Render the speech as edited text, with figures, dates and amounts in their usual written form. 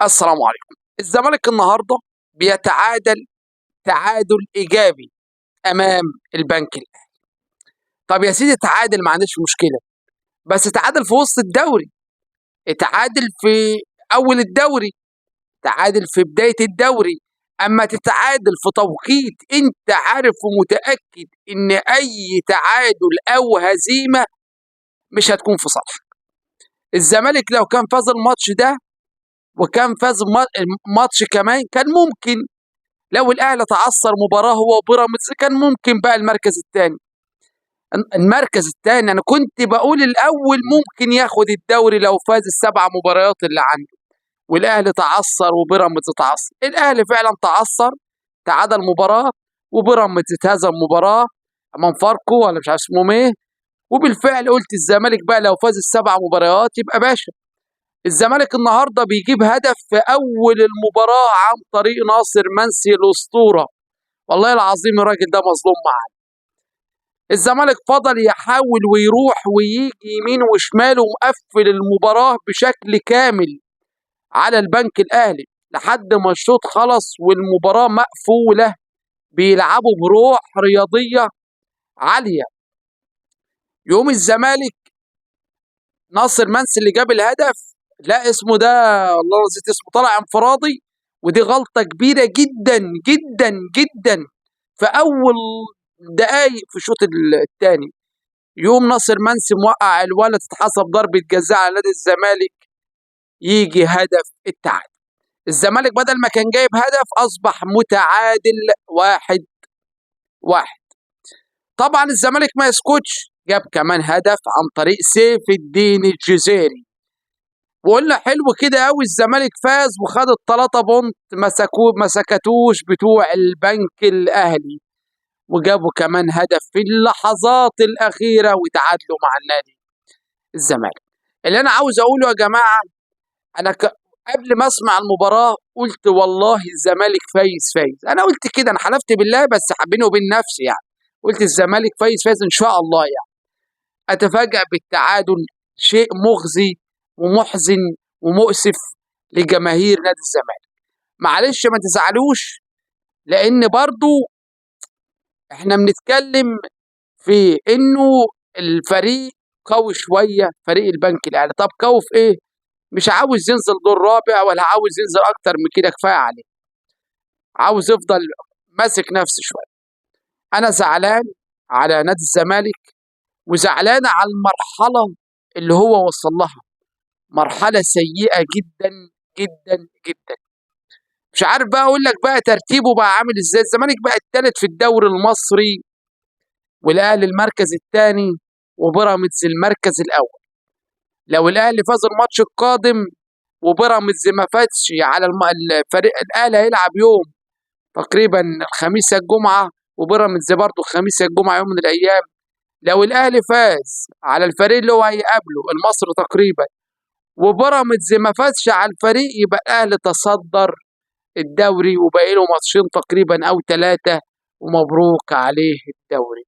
السلام عليكم. الزمالك النهارده بيتعادل تعادل ايجابي امام البنك الاهلي. طب يا سيدي تعادل ما عنديش مشكله، بس تعادل في وسط الدوري، اتعادل في اول الدوري، تعادل في بدايه الدوري. اما تتعادل في توقيت انت عارف ومتاكد ان اي تعادل او هزيمه مش هتكون في صالحك. الزمالك لو كان فاز الماتش ده وكان فاز ماتش كمان كان ممكن، لو الاهلي تعثر مباراه هو وبيراميدز كان ممكن بقى المركز الثاني انا كنت بقول الاول ممكن ياخد الدوري لو فاز السبع مباريات اللي عنده، والاهلي تعثر وبيراميدز تعثر. الاهلي فعلا تعثر، تعادل مباراه، وبيراميدز اتهزم مباراه امام فاركو ولا مش عارف اسمهم ايه. وبالفعل قلت الزمالك بقى لو فاز السبع مباريات يبقى باشا. الزمالك النهارده بيجيب هدف في اول المباراه عن طريق ناصر منسي الاسطوره. والله العظيم الراجل ده مظلوم معانا. الزمالك فضل يحاول ويروح ويجي يمين وشمال ومقفل المباراه بشكل كامل على البنك الاهلي لحد ما الشوط خلص والمباراه مقفوله، بيلعبوا بروح رياضيه عاليه. يوم الزمالك ناصر منسي اللي جاب الهدف، لا اسمه ده والله نسيت اسمه، طلع انفرادي، ودي غلطه كبيره جدا جدا جدا في اول دقايق في الشوط الثاني. يوم ناصر منسي موقع الولد تتحسب ضربه جزاء على نادي الزمالك، يجي هدف التعادل. الزمالك بدل ما كان جايب هدف اصبح متعادل 1-1. طبعا الزمالك ما يسكتش، جاب كمان هدف عن طريق سيف الدين الجزيري. وقلنا حلو كده قوي الزمالك فاز وخد ال3 بونت، ما سكتوش بتوع البنك الاهلي وجابوا كمان هدف في اللحظات الاخيره وتعادلوا مع النادي الزمالك. اللي انا عاوز اقوله يا جماعه، انا قبل ما اسمع المباراه قلت والله الزمالك فايز. انا قلت كده، انا حلفت بالله بس بيني وبين نفسي يعني، قلت الزمالك فايز ان شاء الله يعني. اتفاجأ بالتعادل، شيء مخزي ومحزن ومؤسف لجماهير نادي الزمالك. معلش ما تزعلوش، لان برضو احنا بنتكلم في انه الفريق قوي شويه، فريق البنك الاهلي. طب قوي في ايه؟ مش عاوز ينزل دور رابع ولا عاوز ينزل اكتر من كده، كفايه عليه، عاوز يفضل ماسك نفسه شويه. انا زعلان على نادي الزمالك وزعلان على المرحله اللي هو وصل لها، مرحله سيئه جدا جدا جدا. مش عارف بقى اقول لك بقى ترتيبه بقى عامل ازاي. الزمالك بقى الثالث في الدوري المصري، والاهلي المركز الثاني، وبيراميدز المركز الاول. لو الاهلي فاز الماتش القادم وبيراميدز ما فازش على الفريق، الاهلي هيلعب يوم تقريبا الخميس الجمعه، وبيراميدز برضه الخميس الجمعه يوم من الايام. لو الاهلي فاز على الفريق اللي هو هيقابله المصري تقريبا، وبيراميدز ما فازش على الفريق، يبقى الاهلي تصدر الدوري وباقي له ماتشين تقريبا او 3، ومبروك عليه الدوري.